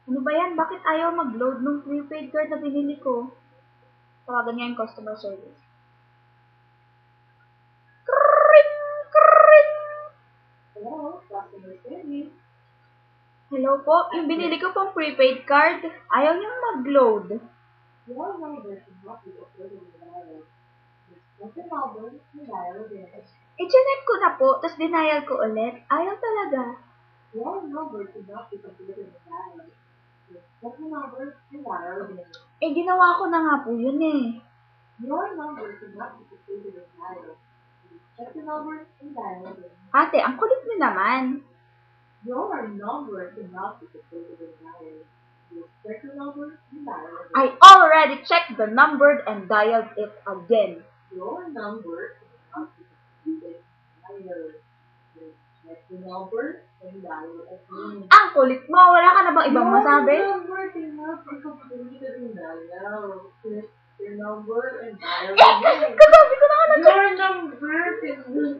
Ano ba yan? Bakit ayaw mag-load nung prepaid card na binili ko? Tawagan niya yung customer service. Kring! Kring! Hello, customer service. Hello po, yung binili ko pong prepaid card, ayaw niyang mag-load. Your number should not be uploaded in the dial. What's the number? The dial again. I-check ko na po, tapos denial ko ulit. Ayaw talaga. Your number should not be uploaded in the dial. What's the number? The dial again. Ginawa ko na nga po yun eh. Your number should not be uploaded in the dial. Check the number and dial again. Ate, ang kulit niyo naman. Your number should not be uploaded in the dial. Check the number and dial again. I already checked the number and dialed it again. Your number should not be uploaded in the dial. Check the number and dial again. Ang kulit mo, wala ka na bang ibang masabi? Your number cannot be completed in dial. Check your number and dial again. Kasabi ko na nga na Your number cannot